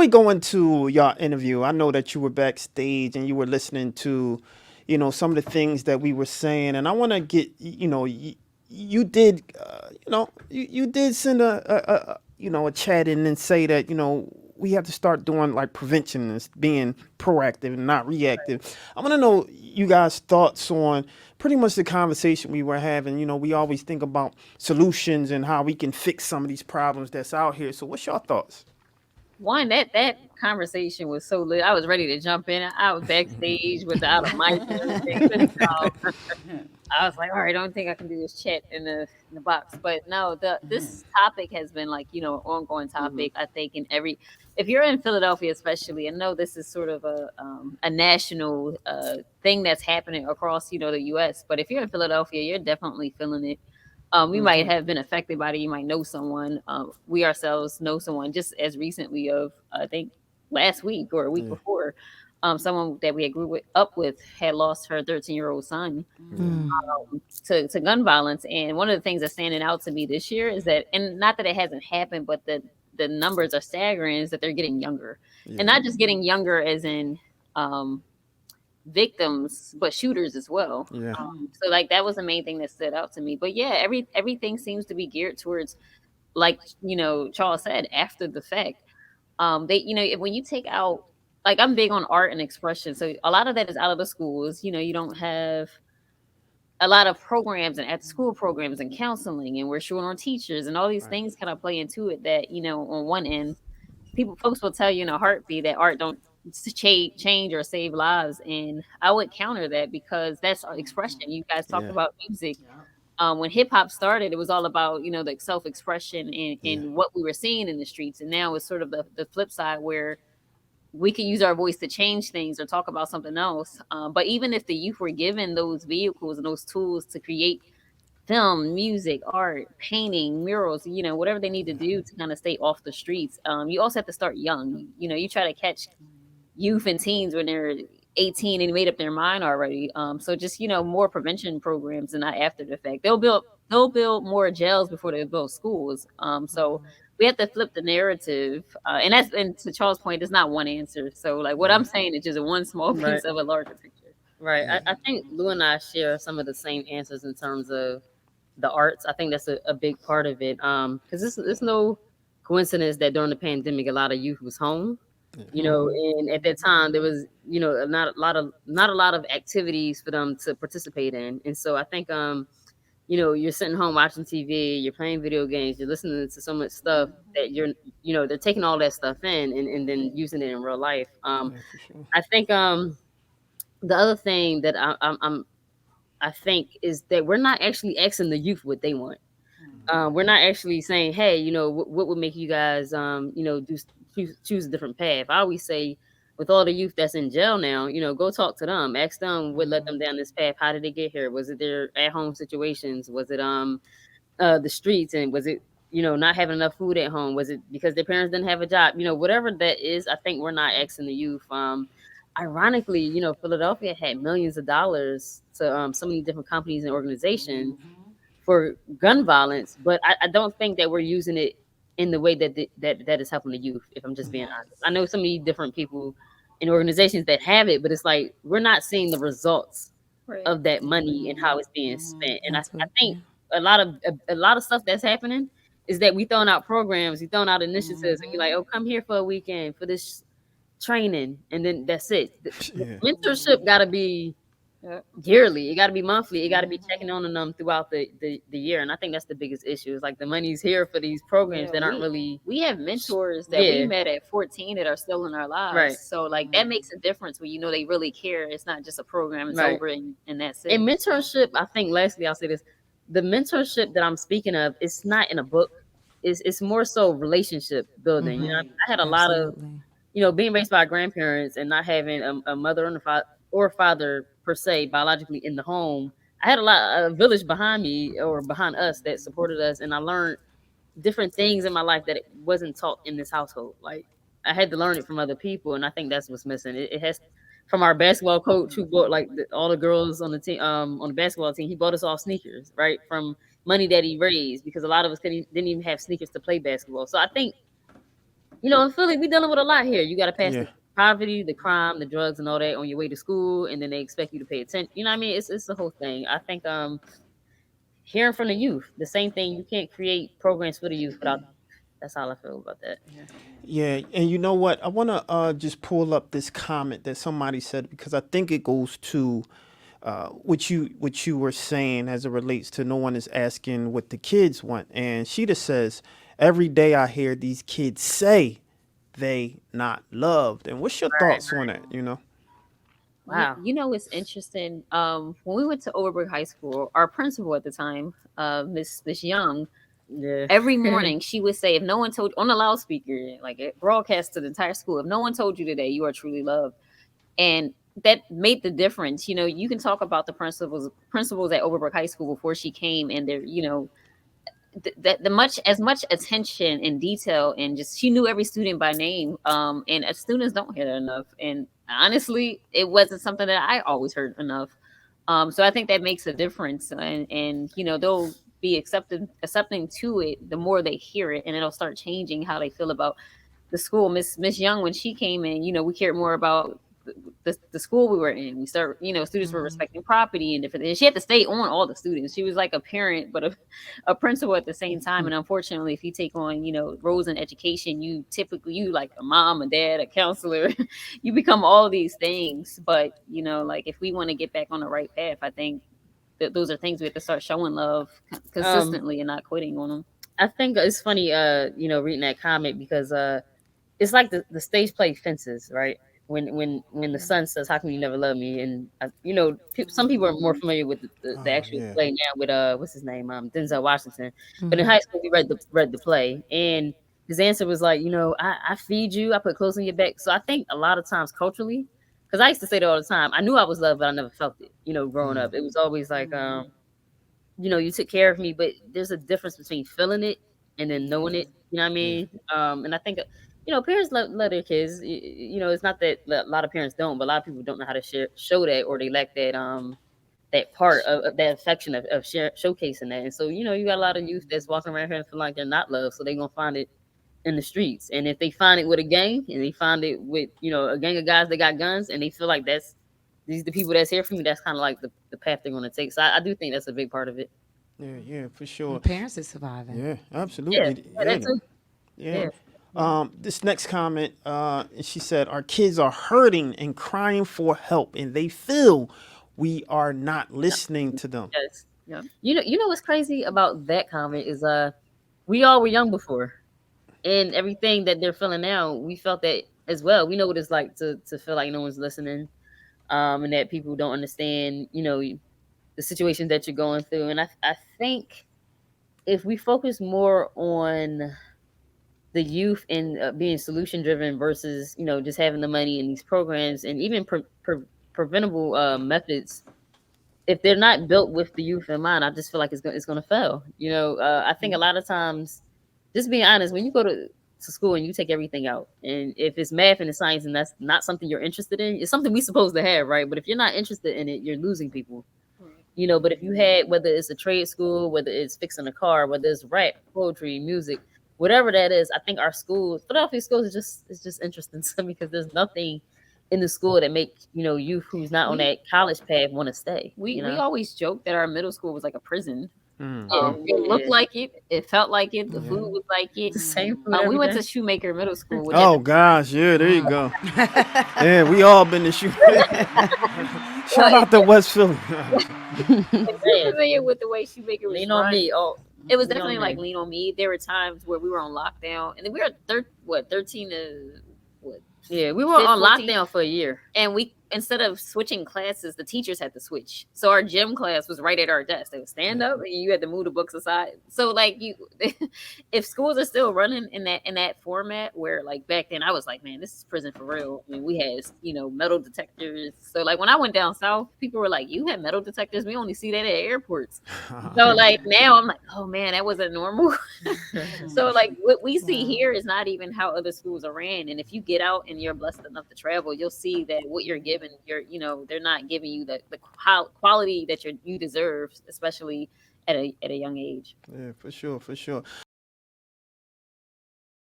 we go into your interview, I know that you were backstage and you were listening to, some of the things that we were saying, and I want to get, you did, you did send a chat in and say that, we have to start doing like prevention and being proactive and not reactive. I want to know you guys' thoughts on pretty much the conversation we were having. We always think about solutions and how we can fix some of these problems that's out here. So, what's your thoughts? One, that conversation was so lit. I was ready to jump in. I was backstage without a mic and everything. Couldn't talk. I was like, all right, I don't think I can do this chat in the box. But no, this topic has been like, an ongoing topic. I think in every, if you're in Philadelphia, especially, I know this is sort of a national thing that's happening across, the U.S. But if you're in Philadelphia, you're definitely feeling it. We might have been affected by it. You might know someone. We ourselves know someone just as recently of, I think, last week or a week Yeah, before. Someone that we had up with had lost her 13-year-old son yeah, to gun violence. And one of the things that's standing out to me this year is that, and not that it hasn't happened, but the numbers are staggering, is that they're getting younger. And yeah, not just getting younger as in um, victims, but shooters as well. yeah, So like that was the main thing that stood out to me. But yeah, everything seems to be geared towards, like, Charles said, after the fact. They, when you take out, like, I'm big on art and expression, so a lot of that is out of the schools. You don't have a lot of programs and after school programs and counseling, and we're short on teachers, and all these right, things kind of play into it that, on one end, folks will tell you in a heartbeat that art don't change or save lives, and I would counter that because that's our expression. You guys talked yeah, about music. When hip hop started, it was all about, the self expression and, yeah, what we were seeing in the streets, and now it's sort of the flip side where we can use our voice to change things or talk about something else. But even if the youth were given those vehicles and those tools to create film, music, art, painting, murals, whatever they need to do to kind of stay off the streets. You also have to start young. You try to catch youth and teens when they're 18 and made up their mind already. So just, more prevention programs and not after the fact. They'll build more jails before they build schools. So we have to flip the narrative. And to Charles' point, it's not one answer. So like what I'm yeah, saying is just one small Right. piece of a larger picture. Right. yeah, I think Lou and I share some of the same answers in terms of the arts. I think that's a big part of it. Because it's no coincidence that during the pandemic, a lot of youth was home. And at that time there was, not a lot of activities for them to participate in. And so I think, you're sitting home watching TV, you're playing video games, you're listening to so much stuff that they're taking all that stuff in and then using it in real life. yeah, for sure. I think the other thing that I think is that we're not actually asking the youth what they want. We're not actually saying, hey, what would make you guys, choose a different path. I always say, with all the youth that's in jail now, go talk to them, ask them what led them down this path. How did they get here? Was it their at home situations? Was it the streets? And was it, not having enough food at home? Was it because their parents didn't have a job? Whatever that is, I think we're not asking the youth. Ironically, Philadelphia had millions of dollars to so many different companies and organizations for gun violence, but I don't think that we're using it in the way that is helping the youth. If I'm just being honest, I know so many different people and organizations that have it, but it's like we're not seeing the results Right. of that money and how it's being spent. And I think Absolutely. a lot of stuff that's happening is that we throwing out programs, we throwing out initiatives, and you're like, oh, come here for a weekend for this training, and then that's it. The Yeah, mentorship got to be Yep. yearly. It got to be monthly. It got to be checking on them throughout the year. And I think that's the biggest issue. Is like the money's here for these programs Yeah, that aren't really. we have mentors that we Yeah. met at 14 that are still in our lives. Right. So like that makes a difference when they really care. It's not just a program, it's Right. over and that's And it. mentorship, I think. Lastly, I'll say this: the mentorship that I'm speaking of, it's not in a book. It's more so relationship building. I had a lot of Absolutely. being raised by grandparents and not having a mother or father per se biologically in the home. I had a village behind me or behind us that supported us, and I learned different things in my life that it wasn't taught in this household. Like I had to learn it from other people, and I think that's what's missing. It has from our basketball coach who bought like all the girls on the team, on the basketball team. He bought us all sneakers, right, from money that he raised because a lot of us didn't even have sneakers to play basketball. So I think In Philly, we dealing with a lot here. You got to pass Yeah. the poverty, the crime, the drugs, and all that on your way to school, and then they expect you to pay attention. You know what I mean? It's the whole thing. I think hearing from the youth, the same thing. You can't create programs for the youth without. That's how I feel about that. Yeah. Yeah, and you know what? I want to just pull up this comment that somebody said because I think it goes to what you were saying as it relates to no one is asking what the kids want. And she just says, every day I hear these kids say they not loved. And what's your Right. thoughts on that? Wow. It's interesting. When we went to Overbrook High School, our principal at the time, Miss Young, Yeah. every morning she would say, if no one told on the loudspeaker, like it broadcast to the entire school, if no one told you today, you are truly loved. And that made the difference. You can talk about the principals at Overbrook High School before she came, and they're, the much attention and detail, and just she knew every student by name. And students don't hear that enough. And honestly, it wasn't something that I always heard enough. So I think that makes a difference, and they'll be accepting to it the more they hear it, and it'll start changing how they feel about the school. Miss Young, when she came in, we cared more about the school we were in. We start, students were respecting property and different. And she had to stay on all the students. She was like a parent, but a principal at the same time. And unfortunately, if you take on, roles in education, you like a mom, a dad, a counselor, you become all these things. But like if we want to get back on the right path, I think that those are things we have to start showing love consistently and not quitting on them. I think it's funny, reading that comment because it's like the stage play Fences, right? When the son says, "How come you never love me?" And some people are more familiar with the actual yeah. play now with what's his name, Denzel Washington. But in Mhm. high school, we read the play, and his answer was like, I feed you, I put clothes on your back. So I think a lot of times culturally, because I used to say that all the time, I knew I was loved, but I never felt it. Growing up, it was always like, you took care of me, but there's a difference between feeling it and then knowing it. You know what I Yeah. mean? And I think parents love their kids. It's not that a lot of parents don't, but a lot of people don't know how to show that, or they lack that part of that affection of showcasing that. And so you got a lot of youth that's walking around here and feel like they're not loved, so they're gonna find it in the streets. And if they find it with a gang, and they find it with a gang of guys that got guns, and they feel like these are the people that's here for me, that's kind of like the path they're going to take. So I do think that's a big part of it. Yeah, for sure. And parents is surviving. Yeah, Yeah, absolutely. yeah, Yeah. that too. Yeah. Yeah. This next comment, she said, our kids are hurting and crying for help, and they feel we are not listening to them. Yes. Yeah. You know what's crazy about that comment is we all were young before, and everything that they're feeling now, we felt that as well. We know what it's like to feel like no one's listening, and that people don't understand, the situations that you're going through. And I think if we focus more on the youth and being solution driven versus just having the money in these programs, and even preventable methods, if they're not built with the youth in mind, I just feel like it's going to fail. I think a lot of times, just being honest, when you go to school and you take everything out, and if it's math and it's science and that's not something you're interested in, it's something we're supposed to have, right? But if you're not interested in it, you're losing people. But if you had, whether it's a trade school, whether it's fixing a car, whether it's rap, poetry, music, whatever that is, I think our schools, Philadelphia schools, is just interesting to me because there's nothing in the school that make youth who's not on that college path want to stay. We always joke that our middle school was like a prison. Mm. It looked like it. It felt like it. The Yeah. food was like it. The same food We every went day. to Shoemaker Middle School. Which Oh gosh, yeah, there you go. Yeah, we all been to shoot. Shout out to West Philly. I'm familiar with the way Shoemaker was Lean on run. me. Oh, It was lean on definitely like me. lean on me. There were times where we were on lockdown, and then we were 13 to what? Yeah, we were on 14. lockdown for a year. And we, instead of switching classes, the teachers had to switch. So our gym class was right at our desk. They would stand up, and you had to move the books aside. So like if schools are still running in that format, where like back then I was like, man, this is prison for real. I mean, we had metal detectors. So like when I went down south, people were like, you had metal detectors? We only see that at airports. So like now I'm like, oh man, that wasn't normal. So like what we see here is not even how other schools are ran. And if you get out and you're blessed enough to travel, you'll see that what you're given, they're not giving you the quality that you deserve, especially at a young age. Yeah, for sure, for sure.